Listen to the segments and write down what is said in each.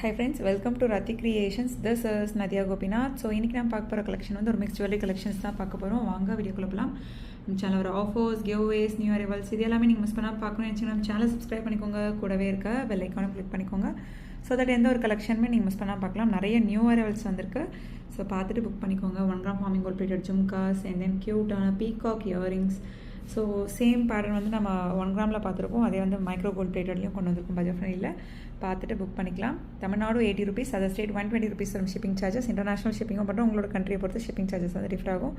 Hi friends, welcome to Rati Creations. This is Nadia Gopinath. So இன்னைக்கு நான் பார்க்க போகிற கலெக்ஷன் வந்து ஒரு மிக்ஸ் ஜுவல்லரி கலெக்ஷன்ஸ் தான் பார்க்க போகிறோம். வாங்க வீடியோக்குள்ள போகலாம். நம்ம சேனல் ஒரு ஆஃபர்ஸ், கிவ்அவேஸ், நியூ அரைவல்ஸ் இது எல்லாமே நீங்கள் மிஸ் பண்ணாமல் பார்க்கணும்னு நினச்சிங்கன்னா நம்ம சேனல் சப்ஸ்கிரைப் பண்ணிக்கோங்க. கூடவே இருக்க பெல் ஐக்கானும் கிளிக் பண்ணிக்கோங்க. ஸோ தட் எந்த ஒரு கலெக்ஷனுமே நீங்கள் மிஸ் பண்ணாமல் பார்க்கலாம். நிறைய நியூ அரைவல்ஸ் வந்திருக்கு. ஸோ பார்த்துட்டு புக் பண்ணிக்கோங்க. 1 gram forming gold plated jhumkas and then க்யூட்டான peacock earrings. So same pattern வந்து நம்ம 1 கிராமில் பார்த்துருக்கோம். அதே வந்து மைக்ரோ கோல்ட் பிளேட்டட்லையும் கொண்டு வந்திருக்கோம் பட்ஜெட் ஃப்ரெண்ட்லியில். பார்த்துட்டு புக் பண்ணிக்கலாம். Tamil Nadu 80 rupees, other state 120 rupees வரும் ஷிப்பிங் சார்ஜஸ். இன்டர்நேஷனல் ஷிப்பிங்கும் மட்டும் உங்களோட கண்ட்ரியை பொறுத்து ஷிப்பிங் சார்ஜஸ் வந்து டிஃபர் ஆகும்.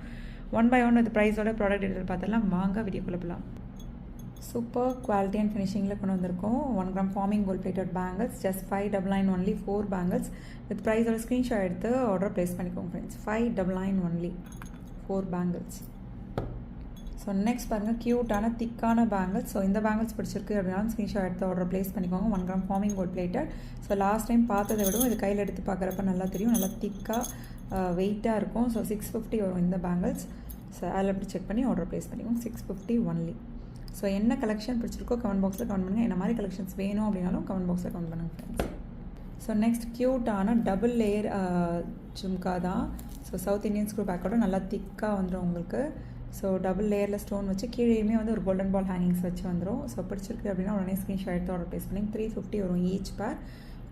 1 by 1 வித் ப்ரைஸோட ப்ராடக்ட் டீட்டெயில் பார்த்துலாம். வாங்க வீடியோக்குள்ள போகலாம். சூப்பர் குவாலிட்டி அண்ட் ஃபினிஷிங்கில் கொண்டு வந்திருக்கோம். 1 gram forming gold plated bangles just 599 only. 4 bangles with ப்ரைஸோட ஸ்க்ரீன்ஷாட் எடுத்து ஆர்டர் ப்ளேஸ் பண்ணிக்கோங்க friends. 599 only 4 bangles. So next பாருங்கள், க்யூட்டான திக்கான பேங்கிள்ஸ். ஸோ இந்த பேங்கிள்ஸ் பிடிச்சிருக்கு அப்படின்னாலும் ஸ்க்ரீன்ஷாட் எடுத்து ஆர்டர் ப்ளேஸ் பண்ணிக்கோங்க. 1 gram forming gold plated. So last time பார்த்ததை விடவும் இது கையில் எடுத்து பார்க்குறப்ப நல்லா தெரியும். நல்லா திக்காக வெயிட்டாக இருக்கும். ஸோ 650 வரும் இந்த பேங்கிள்ஸ். ஸோ அதில் எப்படி செக் பண்ணி ஆர்டர் ப்ளேஸ் பண்ணிக்கோங்க. 650 ஒன்லி. ஸோ என்ன கலெக்ஷன் பிடிச்சிருக்கோ கமெண்ட் பாக்ஸில் கமெண்ட் பண்ணுங்கள். என்ன மாதிரி கலெக்ஷன்ஸ் வேணும் அப்படின்னாலும் கமெண்ட் பாக்ஸில் கமெண்ட் பண்ணுங்கள் ஃப்ரெண்ட்ஸ். ஸோ நெக்ஸ்ட் க்யூட்டான டபுள் லேயர் ஜும்கா தான். ஸோ சவுத் இந்தியன் ஸ்க்ரூ பேக்கோட நல்லா திக்காக வந்துடும் உங்களுக்கு. ஸோ டபுள் லேயரில் ஸ்டோன் வச்சு கீழேயுமே வந்து ஒரு கோல்டன் பால் ஹேங்கிங்ஸ் வச்சு வந்துடும். ஸோ பிடிச்சிருக்கு அப்படின்னா உடனே ஸ்க்ரீன்ஷாட் எடுத்து ஆர்டர் ப்ளேஸ் பண்ணி 350 வரும் ஈச் பேர்.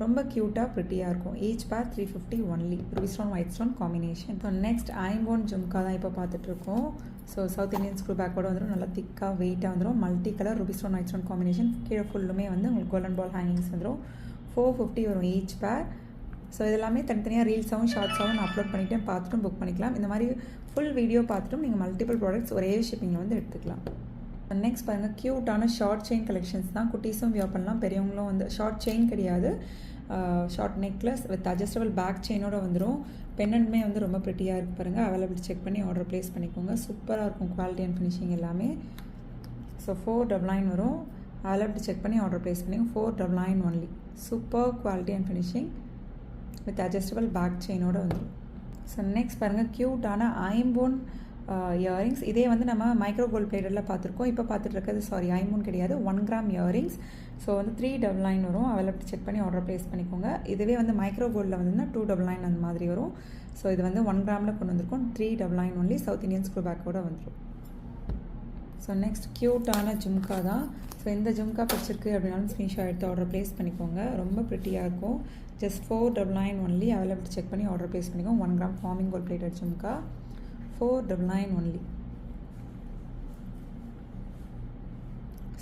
ரொம்ப க்யூட்டாக ப்ரிட்டியாக இருக்கும். Each pair 350 only. Ruby stone white stone combination. So next ஐம்போன் ஜும்கா தான் இப்போ பார்த்துட்ருக்கோம். ஸோ சவுத் இந்தியன் ஸ்க்ரூ பேக்கோட வந்துடும். நல்லா திக்காக வெயிட்டாக வந்துடும். Multi colour Ruby stone white stone combination. கீழே ஃபுல்லுமே வந்து உங்களுக்கு கோல்டன் பால் ஹேங்கிங்ஸ் வந்துடும். 450 வரும் ஈச் பேர். ஸோ இதெல்லாமே தனித்தனியாக ரீல்ஸாகவும் ஷார்ட்ஸாகவும் நான் அப்லோட் பண்ணிவிட்டேன். பார்த்துட்டும் புக் பண்ணிக்கலாம். இந்த மாதிரி ஃபுல் வீடியோ பார்த்துட்டும் நீங்கள் மல்டிபிள் ப்ராடக்ட்ஸ் ஒரே ஷிப்பிங்கில் வந்து எடுத்துக்கலாம். நெக்ஸ்ட் பாருங்கள், க்யூட்டான ஷார்ட் செயின் கலெக்ஷன்ஸ் தான். குட்டீஸும் வியர் பண்ணலாம், பெரியவங்களும் வந்து. ஷார்ட் செயின் கிடையாது, short necklace with adjustable back செயினோட வந்துடும். பென்னண்ட்மே வந்து ரொம்ப ப்ரிட்டியாக இருக்குது பாருங்கள். அவைலபிள் செக் பண்ணி ஆர்டர் ப்ளேஸ் பண்ணிக்கோங்க. சூப்பராக இருக்கும் குவாலிட்டி அண்ட் ஃபினிஷிங் எல்லாமே. ஸோ 499 வரும். அவைலபிள் செக் பண்ணி ஆர்டர் ப்ளேஸ் பண்ணிக்கோங்க. 499 only. Super quality and finishing with adjustable back செயினோட வந்துடும். ஸோ நெக்ஸ்ட் பாருங்கள், க்யூட்டான ஐம்போன் இயரிங்ஸ். இதே வந்து நம்ம மைக்ரோ கோல்ட் பிளேட்டடில் பார்த்துருக்கோம். இப்போ பார்த்துட்டு இருக்கிறது ஐம்போன் கிடையாது, 1 கிராம் இயரிங்ஸ். ஸோ வந்து 399 வரும். அவைலபிள் செக் பண்ணி ஆர்டர் ப்ளேஸ் பண்ணிக்கோங்க. இதுவே வந்து மைக்ரோ கோல்டில் வந்துன்னா 299 அந்த மாதிரி வரும். ஸோ இது வந்து 1 கிராமில் கொண்டு வந்திருக்கோம். 399 ஒன்லி. சவுத் இந்தியன் ஸ்க்ரூ பேக்கோட வந்துடும். ஸோ நெக்ஸ்ட் க்யூட்டான ஜும்கா தான். ஸோ இந்த ஜும்கா பிடிச்சிருக்கு அப்படின்னாலும் ஸ்க்ரீன்ஷாட் எடுத்து ஆர்டர் ப்ளேஸ் பண்ணிக்கோங்க. ரொம்ப ப்ரிட்டியாக இருக்கும். Just 499 only. அவைலபிள் செக் பண்ணி ஆர்டர் ப்ளேஸ் பண்ணிக்கோங்க. 1 gram forming gold plated jhumka 499 only.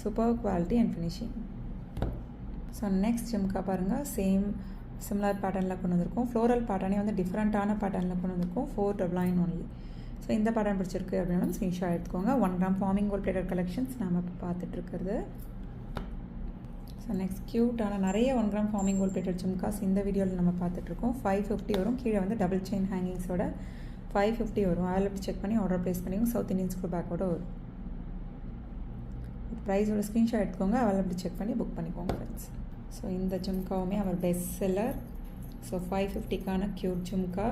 Super quality and finishing. So next jhumka பாருங்கள், சிமிலர் பேட்டர்னில் கொண்டு வந்திருக்கோம். ஃப்ளோரல் பேட்டர்னே வந்து டிஃப்ரெண்ட்டான பேட்டர்னில் கொண்டு வந்திருக்கோம். 499 ஒன்லி. ஸோ இந்த பேட்டர்ன் பிடிச்சிருக்கு அப்படின்னாலும் ஸ்க்ரீன்ஷாட் எடுத்துக்கோங்க. 1 gram forming gold plated collections நம்ம இப்போ பார்த்துட்ருக்கிறது. ஸோ நெக்ஸ்ட் க்யூட்டான நிறைய 1 gram forming gold plated jhumkas இந்த வீடியோவில் நம்ம பார்த்துட்ருக்கோம். 550 வரும். கீழே வந்து டபுள் செயின் ஹேங்கிங்ஸோட 550 வரும். அவைலபிள் செக் பண்ணி ஆர்டர் ப்ளேஸ் பண்ணிக்கோங்க. சவுத் இந்தியன் ஸ்க்ரூ பேக்கோட வரும். ப்ரைஸோட ஸ்க்ரீன்ஷாட் எடுத்துக்கோங்க. அவைலபிள் செக் பண்ணி புக் பண்ணிக்கோங்க ஃப்ரெண்ட்ஸ். ஸோ இந்த ஜும்காவுமே அவர் பெஸ்ட் செல்லர். ஸோ 550க்கான க்யூட் ஜும்கா.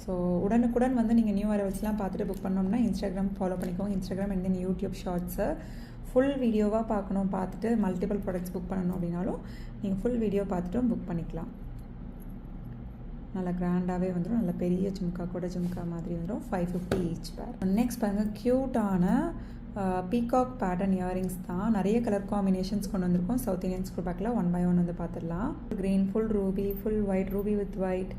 ஸோ உடனுக்குடன் வந்து நீங்கள் நியூ அரைவல்ஸ்லாம் பார்த்துட்டு புக் பண்ணோம்னா இன்ஸ்டாகிராம் ஃபாலோ பண்ணிக்கோங்க. இன்ஸ்டாகிராம் அண்ட் தென் யூடியூப் ஷார்ட்ஸை ஃபுல் வீடியோவாக பார்க்கணும், பார்த்துட்டு மல்டிபிள் ப்ராடக்ட்ஸ் புக் பண்ணணும் அப்படின்னாலும் நீங்கள் ஃபுல் வீடியோ பார்த்துட்டும் புக் பண்ணிக்கலாம். நல்லா கிராண்டாகவே வந்துடும். நல்ல பெரிய ஜும்கா கூட ஜும்கா மாதிரி வந்துடும். 550 ஈச் பேர். நெக்ஸ்ட் பாருங்கள், க்யூட்டான பீகாக் பேட்டர்ன் இயரிங்ஸ் தான். நிறைய கலர் காம்பினேஷன்ஸ் கொண்டு வந்திருக்கோம். சவுத் இந்தியன் ஸ்க்ரூ பேக்கில் 1 by 1 வந்து பார்த்துடலாம். Green, full Ruby, full white, Ruby with white,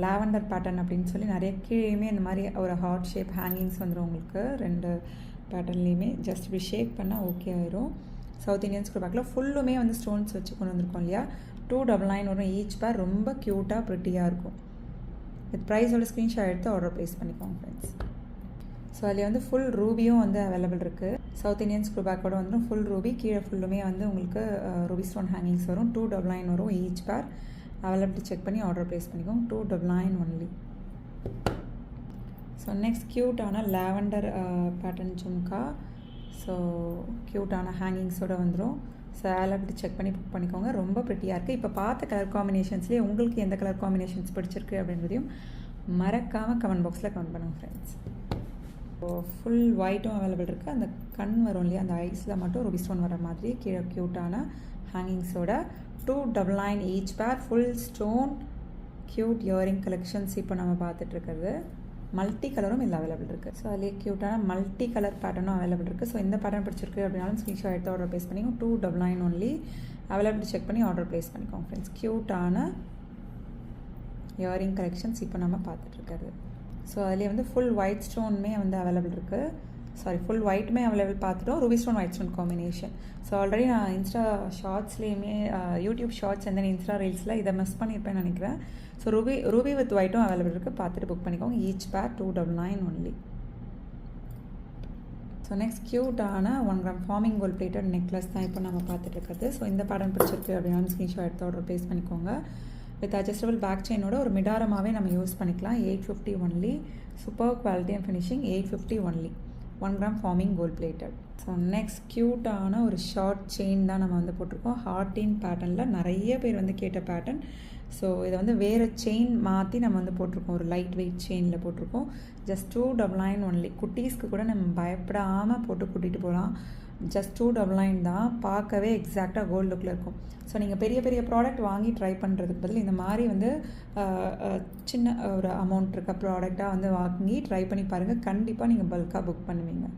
lavender pattern அப்படின்னு சொல்லி நிறைய கீழேயுமே இந்த மாதிரி ஒரு ஹார்ட் ஷேப் ஹேங்கிங்ஸ் வந்துடும் உங்களுக்கு. 2 பேட்டர்ன்லேயுமே ஜஸ்ட் இப்படி ஷேக் பண்ணால் ஓகே ஆயிரும். சவுத் இந்தியன் ஸ்க்ரூ பேக்கில் ஃபுல்லுமே வந்து ஸ்டோன்ஸ் வச்சு கொண்டு வந்திருக்கோம் இல்லையா. 299 வரும் ஈச் பேர். ரொம்ப க்யூட்டாக ப்ரிட்டியாக இருக்கும். வித் ப்ரைஸோட ஸ்க்ரீன்ஷாட் எடுத்து ஆர்டர் ப்ளேஸ் பண்ணிக்கோங்க ஃப்ரெண்ட்ஸ். ஸோ அதில் வந்து ஃபுல் ரூபியும் வந்து அவைலபிள் இருக்குது. சவுத் இந்தியன் ஸ்க்ரூ பேக்கோட வந்துடும். Full Ruby. கீழே ஃபுல்லுமே வந்து உங்களுக்கு ரூபி ஸ்டோன் ஹேங்கிங்ஸ் வரும். 299 வரும் ஈச் பேர். அவைலபிள் செக் பண்ணி ஆர்டர் ப்ளேஸ் பண்ணிக்கோங்க. 299 ஒன்லி. ஸோ நெக்ஸ்ட் க்யூட்டான லாவெண்டர் பேட்டர்ன் ஜும்கா. ஸோ க்யூட்டான ஹேங்கிங்ஸோடு வந்துடும். ஸோ அவைலபிள் செக் பண்ணி புக் பண்ணிக்கோங்க. ரொம்ப ப்ரிட்டியாக இருக்குது. இப்போ பார்த்த கலர் காம்பினேஷன்ஸ்லேயே உங்களுக்கு எந்த கலர் காம்பினேஷன்ஸ் பிடிச்சிருக்கு அப்படின்றதையும் மறக்காமல் கமெண்ட் பாக்ஸில் கமெண்ட் பண்ணுங்கள் ஃப்ரெண்ட்ஸ். ஸோ ஃபுல் ஒயிட்டும் அவைலபிள் இருக்குது. அந்த கண் வரும் இல்லையா, அந்த ஐஸில் மட்டும் ரூபி ஸ்டோன் வர மாதிரி கீழே க்யூட்டான ஹேங்கிங்ஸோட 299 each pair, full stone cute earring collections இப்போ நம்ம பார்த்துட்ருக்கிறது. மல்டி கலரும் இல்லை அவைலபிள் இருக்குது. ஸோ அதுலேயே க்யூட்டான மல்டி கலர் பேட்டர்னும் அவைலபிள் இருக்குது. ஸோ இந்த பேட்டர்ன் பிடிச்சிருக்கு அப்படின்னாலும் ஸ்க்ரீன்ஷாட் எடுத்து ஆர்டர் ப்ளேஸ் பண்ணிக்கோங்க. 299 ஒன்லி அவைலபிள் செக் பண்ணி ஆர்டர் ப்ளேஸ் பண்ணிக்கோங்க ஃப்ரெண்ட்ஸ். க்யூட்டான இயரிங் கலெக்ஷன்ஸ் இப்போ நம்ம பார்த்துட்ருக்கிறது. ஸோ அதுலேயே வந்து ஃபுல் ஒயிட் ஸ்டோனுமே வந்து அவைலபிள் இருக்குது. சாரி, ஃபுல் ஒயிட்டுமே அவைலபிள் பார்த்துட்டோம். Ruby stone white stone combination. So already நான் இன்ஸ்டா ஷார்ட்ஸ்லேயுமே YouTube shorts and then insta ரீல்ஸில் இதை மிஸ் பண்ணியிருப்பேன்னு நினைக்கிறேன். ஸோ ரூபி வித் ஒயிட்டும் அவைலபிள் இருக்குது. பார்த்துட்டு புக் பண்ணிக்கோங்க. ஈச் பேர் 299 ஒன்லி. ஸோ நெக்ஸ்ட் க்யூட்டான 1 gram forming gold plated necklace தான் இப்போ நம்ம பார்த்துட்டு இருக்கிறது. ஸோ இந்த பேட்டர்ன் பிடிச்சிருக்கு அப்படின்னா ஸ்க்ரீன்ஷாட் எடுத்து ஆர்டர் ப்ளேஸ் பண்ணிக்கோங்க. வித் அட்ஜஸ்டபிள் பேக் செயினோட ஒரு மிடாரமாகவே நம்ம யூஸ் பண்ணிக்கலாம். 850 only. Super quality and finishing. 850 only. 1 gram forming gold plated. So next க்யூட்டான ஒரு ஷார்ட் செயின் தான் நம்ம வந்து போட்டிருக்கோம். ஹார்டின் பேட்டர்னில் நிறைய பேர் வந்து கேட்ட பேட்டர்ன். ஸோ இதை வந்து வேறு செயின் மாற்றி நம்ம வந்து போட்டிருக்கோம். ஒரு லைட் வெயிட் செயினில் போட்டிருக்கோம். Just 299 only. குட்டீஸ்க்கு கூட நம்ம பயப்படாமல் போட்டு கூட்டிகிட்டு போகலாம். ஜஸ்ட் 299 தான். பார்க்கவே எக்ஸாக்டாக கோல்டு லுக்கில் இருக்கும். ஸோ நீங்கள் பெரிய பெரிய ப்ராடக்ட் வாங்கி ட்ரை பண்ணுறதுக்கு பதில் இந்த மாதிரி வந்து சின்ன ஒரு அமௌண்ட் இருக்க ப்ராடக்டாக வந்து வாங்கி ட்ரை பண்ணி பாருங்கள். கண்டிப்பாக நீங்கள் பல்காக புக் பண்ணுவீங்க.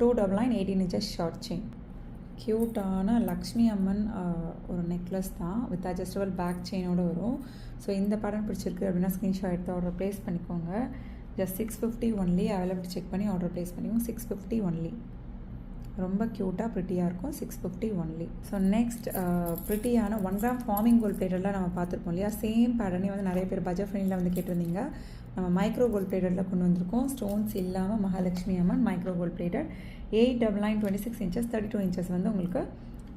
299 18 inches ஷார்ட் செயின். க்யூட்டான லக்ஷ்மி அம்மன் ஒரு நெக்லஸ் தான் வித் அட்ஜஸ்டபிள் பேக் செயினோடு வரும். ஸோ இந்த பேட்டர்ன் பிடிச்சிருக்கு அப்படின்னா ஸ்க்ரீன்ஷாட் எடுத்து ஆர்டர் ப்ளேஸ் பண்ணிக்கோங்க. Just 650 only. அவைலபிள் செக் பண்ணி ஆர்டர் ப்ளேஸ் பண்ணிக்கோங்க. 650 ஒன்லி. ரொம்ப க்யூட்டாக ப்ரிட்டியாக இருக்கும். 650 ஒன்லி. ஸோ நெக்ஸ்ட் ப்ரிட்டியான 1 கிராம் ஃபார்மிங் கோல்ட் பிளேட்டடில் நம்ம பார்த்துருப்போம் இல்லையா. சேம் பேட்டர்னே வந்து நிறைய பேர் பட்ஜெட் ஃப்ரெண்டில் வந்து கேட்டிருந்தீங்க. நம்ம மைக்ரோ கோல்ட் பிளேட்டடில் கொண்டு வந்திருக்கோம். ஸ்டோன்ஸ் இல்லாமல் மகாலட்சுமி அம்மன் micro gold plated. 899 26 inches 32 inches வந்து உங்களுக்கு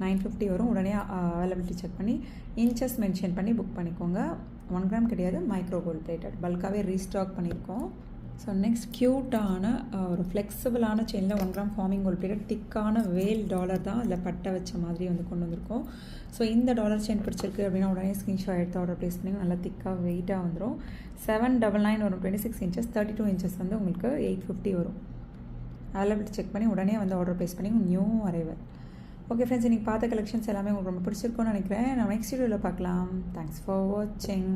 950 வரும். உடனே அவைலபிலிட்டி செக் பண்ணி இன்ச்சஸ் மென்ஷன் பண்ணி புக் பண்ணிக்கோங்க. 1 கிராம் கிடையாது, மைக்ரோ கோல்ட் பிளேட்டட். பல்காகவே ரீஸ்டாக் பண்ணியிருக்கோம். ஸோ நெக்ஸ்ட் க்யூட்டான ஒரு ஃப்ளெக்சிபிளான செயினில் 1 கிராம் ஃபார்மிங் கோல்ட் பிளேட்டட் திக்கான வேல் டாலர் தான் அதில் பட்டை வச்ச மாதிரி வந்து கொண்டு வந்திருக்கோம். ஸோ இந்த டாலர் செயின் பிடிச்சிருக்கு அப்படின்னா உடனே ஸ்க்ரீன்ஷாட் எடுத்து ஆர்டர் ப்ளேஸ் பண்ணி நல்லா திக்காக வெயிட்டாக வந்துடும். 799 வரும். 26 inches 32 inches வந்து உங்களுக்கு 850 வரும். அவைலபிலிட்டி செக் பண்ணி உடனே வந்து ஆர்டர் ப்ளேஸ் பண்ணி நியூ அரைவல். ஓகே ஃப்ரெண்ட்ஸ், இன்றைக்கி பார்த்த கலெக்ஷன்ஸ் எல்லாமே உங்களுக்கு ரொம்ப பிடிச்சிருக்கும்னு நினைக்கிறேன். நான் நெக்ஸ்ட் வீடியோவில் பார்க்கலாம். தேங்க்ஸ் ஃபார் வாட்சிங்.